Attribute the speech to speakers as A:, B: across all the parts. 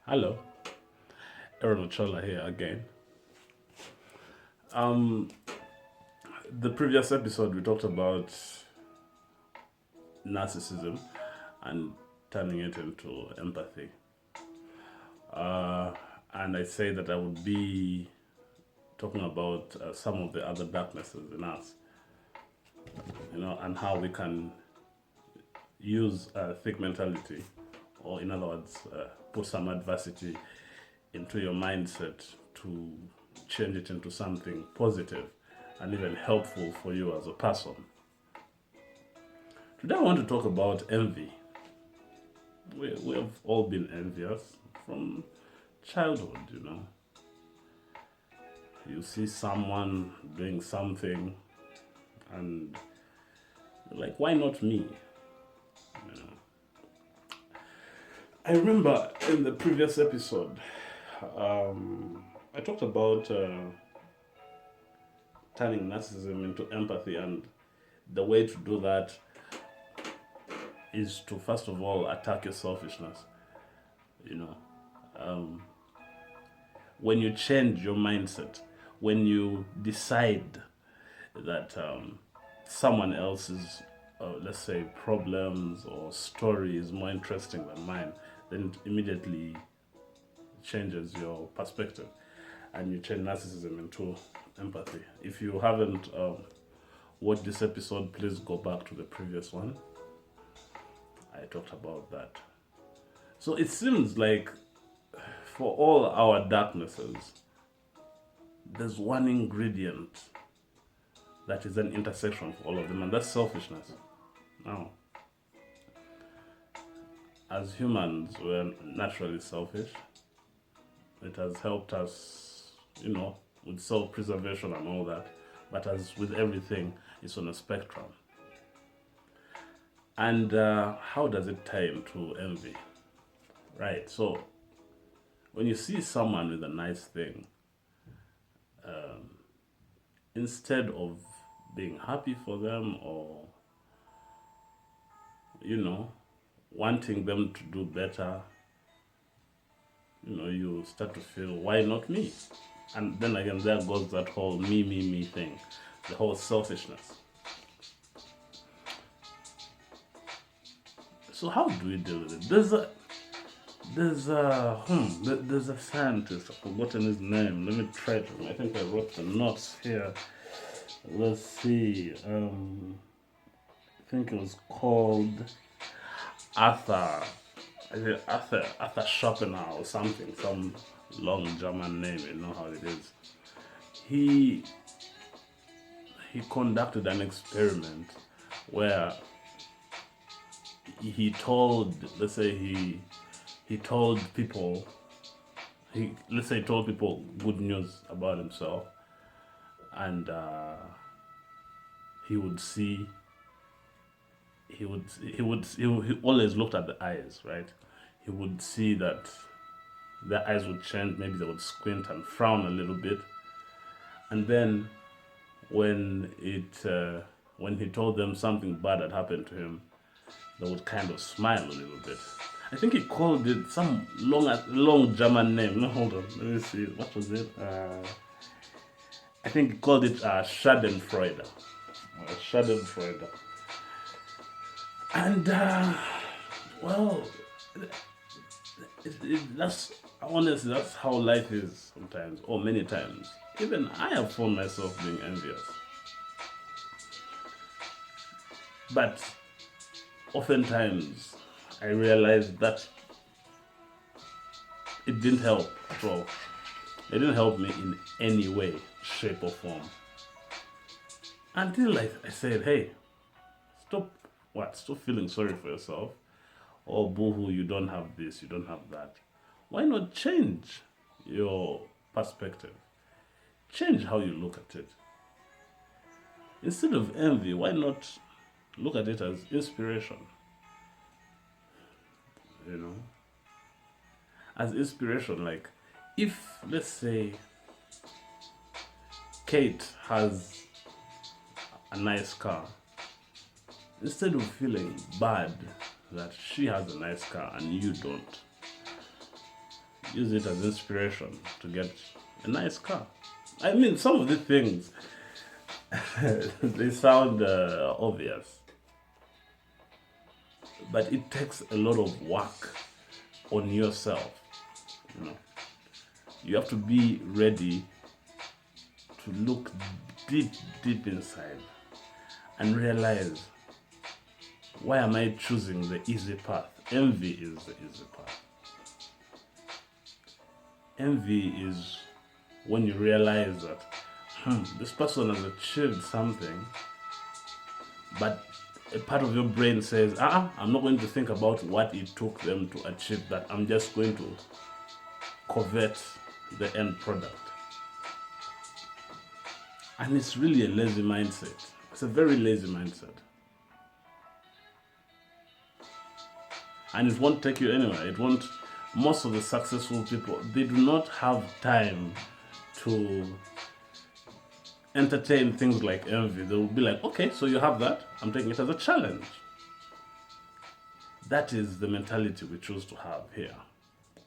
A: Hello, Aaron Ochola here again. Um, the previous episode we talked about narcissism and turning it into empathy. Uh, and I say that I would be talking about some of the other darknesses in us, and how we can use thick mentality, or in other words, put some adversity into your mindset to change it into something positive and even helpful for you as a person. Today I want to talk about envy. We have all been envious from childhood. You see someone doing something and you're like, why not me? You know. I remember in the previous episode, I talked about turning narcissism into empathy, and the way to do that is to first of all attack your selfishness. You know, um, when you change your mindset, when you decide that someone else's, let's say, problems or story is more interesting than mine, then it immediately changes your perspective and you change narcissism into empathy. If you haven't watched this episode, please go back to the previous one. I talked about that. So it seems like for all our darknesses, there's one ingredient that is an intersection for all of them, and that's selfishness. Now, as humans, we're naturally selfish. It has helped us, with self-preservation and all that. But as with everything, it's on a spectrum. And how does it tie into envy? Right, so when you see someone with a nice thing, instead of being happy for them or, wanting them to do better, you start to feel, why not me? And then again, there goes that whole me thing, the whole selfishness. So how do we deal with it? There's a scientist. I've forgotten his name. Let me try to. I think I wrote the notes here. Let's see. I think it was called Arthur. Arthur Schopenhauer or something. Some long German name. You know how it is. He conducted an experiment where he told, let's say he told people good news about himself, and he always looked at the eyes, right? He would see that their eyes would change, maybe they would squint and frown a little bit, and then when he told them something bad had happened to him, they would kind of smile a little bit. I think he called it some long German name. No, hold on. Let me see. What was it? I think he called it Schadenfreude. Schadenfreude. And, well, that's, honestly, that's how life is sometimes, or many times. Even I have found myself being envious. But oftentimes, I realized that it didn't help at all. It didn't help me in any way, shape, or form. Until I said, hey, stop feeling sorry for yourself. Oh, boohoo, you don't have this, you don't have that. Why not change your perspective? Change how you look at it. Instead of envy, why not look at it as inspiration? As inspiration. Like, if, let's say, Kate has a nice car, instead of feeling bad that she has a nice car and you don't, use it as inspiration to get a nice car. I mean, some of the things they sound obvious, but it takes a lot of work on yourself. You know, you have to be ready to look deep inside and realize, why am I choosing the easy path? Envy is the easy path. Envy is when you realize that this person has achieved something, but a part of your brain says, I'm not going to think about what it took them to achieve that. I'm just going to covet the end product. And it's really a lazy mindset. It's a very lazy mindset. And it won't take you anywhere. It won't. Most of the successful people, they do not have time to entertain things like envy. They will be like, okay, so you have that. I'm taking it as a challenge. That is the mentality we choose to have here,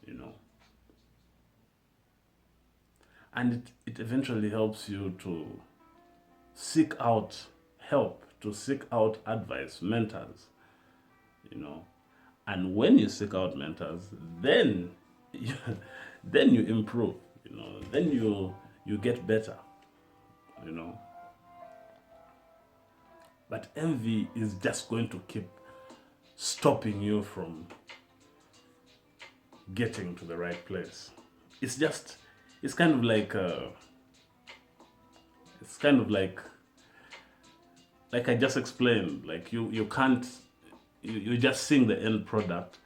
A: you know. And it eventually helps you to seek out help, to seek out advice, mentors, you know. And when you seek out mentors, then you improve, you know. Then you get better, you know. But envy is just going to keep stopping you from getting to the right place. It's kind of like I just explained, like you can't, you're just seeing the end product,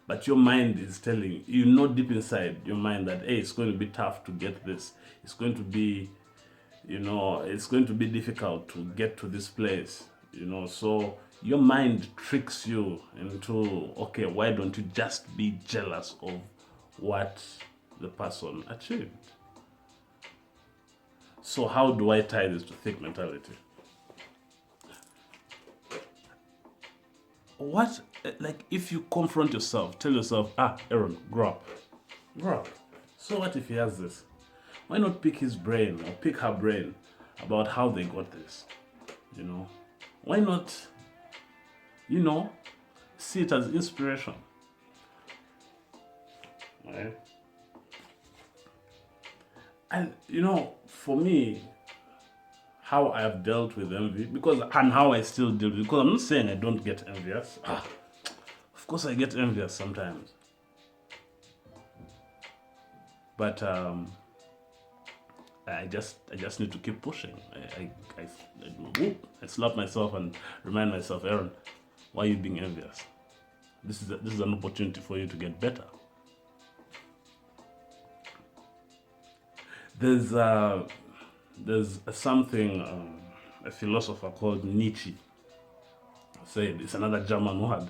A: but your mind is telling you, know deep inside your mind that, hey, it's going to be tough to get this. It's going to be, you know, it's going to be difficult to get to this place, you know. So your mind tricks you into, okay, why don't you just be jealous of what the person achieved? So how do I tie this to thick mentality? What, like, if you confront yourself, tell yourself, Aaron, grow up. So what if he has this? Why not pick his brain or pick her brain about how they got this? You know, why not, you know, see it as inspiration? Right? And, you know, for me, how I have dealt with envy, and how I still deal with it, because I'm not saying I don't get envious. Of course I get envious sometimes. But I just need to keep pushing. I slap myself and remind myself, Aaron, why are you being envious? This is an opportunity for you to get better. There's something a philosopher called Nietzsche said. It's another German word.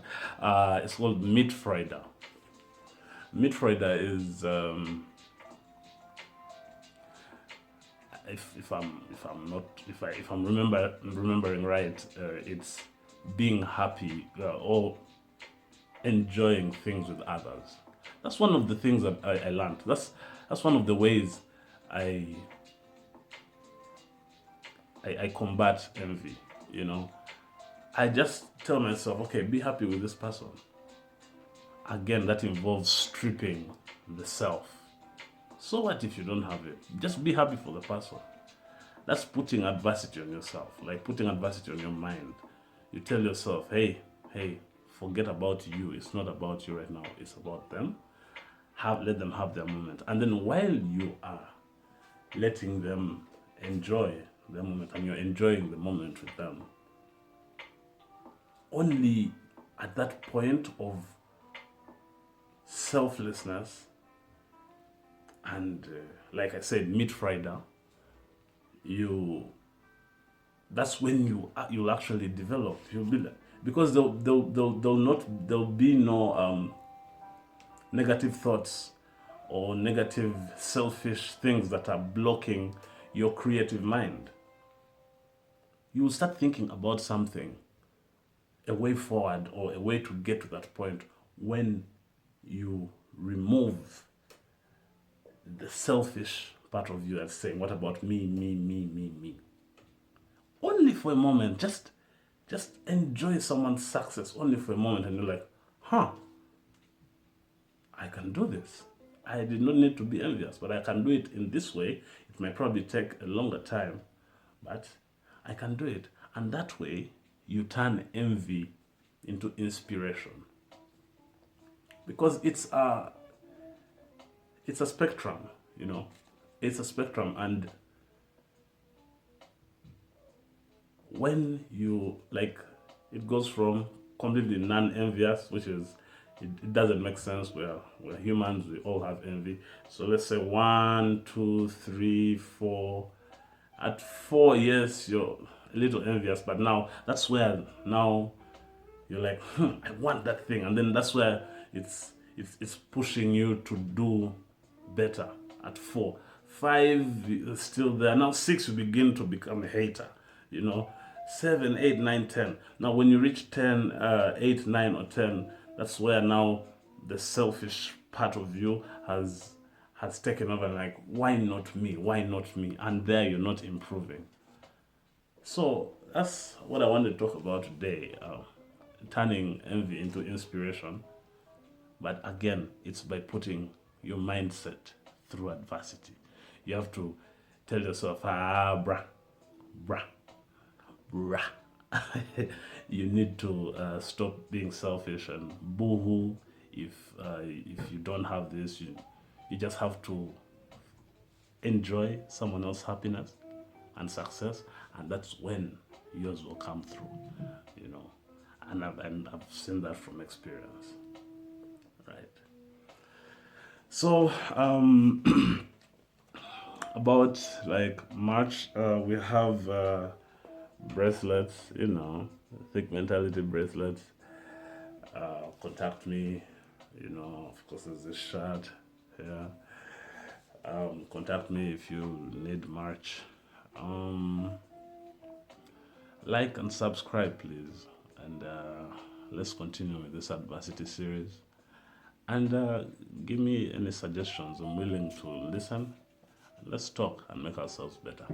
A: It's called Mitfreude. Mitfreude is if I'm remembering right, it's being happy or enjoying things with others. That's one of the things that I learned. That's one of the ways I combat envy, you know. I just tell myself, okay, be happy with this person. Again, that involves stripping the self. So what if you don't have it? Just be happy for the person. That's putting adversity on yourself, like putting adversity on your mind. You tell yourself, hey, forget about you. It's not about you right now. It's about them. Let them have their moment. And then while you are letting them enjoy their moment and you're enjoying the moment with them, only at that point of selflessness and like I said, Mitfreude, that's when you'll actually develop. You'll be like, because there'll be no negative thoughts or negative selfish things that are blocking your creative mind. You will start thinking about something, a way forward or a way to get to that point, when you remove the selfish part of you that's saying, what about me, me, me, me, me? Only for a moment, just enjoy someone's success only for a moment, and you're like, huh, I can do this. I did not need to be envious, but I can do it in this way. It might probably take a longer time, but I can do it. And that way, you turn envy into inspiration. Because it's a spectrum, you know. It's a spectrum, and when you like, it goes from completely non-envious, which is it doesn't make sense. We're humans, we all have envy. So let's say 1, 2, 3, 4. At 4 years, you're a little envious, but now that's where now you're like, I want that thing, and then that's where it's pushing you to do better. At 4, 5 is still there. Now 6, you begin to become a hater. You know, 7, 8, 9, 10. Now when you reach 10, 8, 9, or 10, that's where now the selfish part of you has taken over. Like, why not me? Why not me? And there you're not improving. So that's what I want to talk about today. Turning envy into inspiration. But again, it's by putting your mindset through adversity. You have to tell yourself, bruh, bruh, bruh. You need to stop being selfish and boo-hoo if you don't have this. You just have to enjoy someone else's happiness and success, and that's when yours will come through, you know. And I've seen that from experience, right? So about like March, we have bracelets, you know, thick mentality bracelets. Contact me, you know. Of course, there's this shirt. Yeah. Contact me if you need merch. Like and subscribe, please, and let's continue with this adversity series. And give me any suggestions. I'm willing to listen. Let's talk and make ourselves better.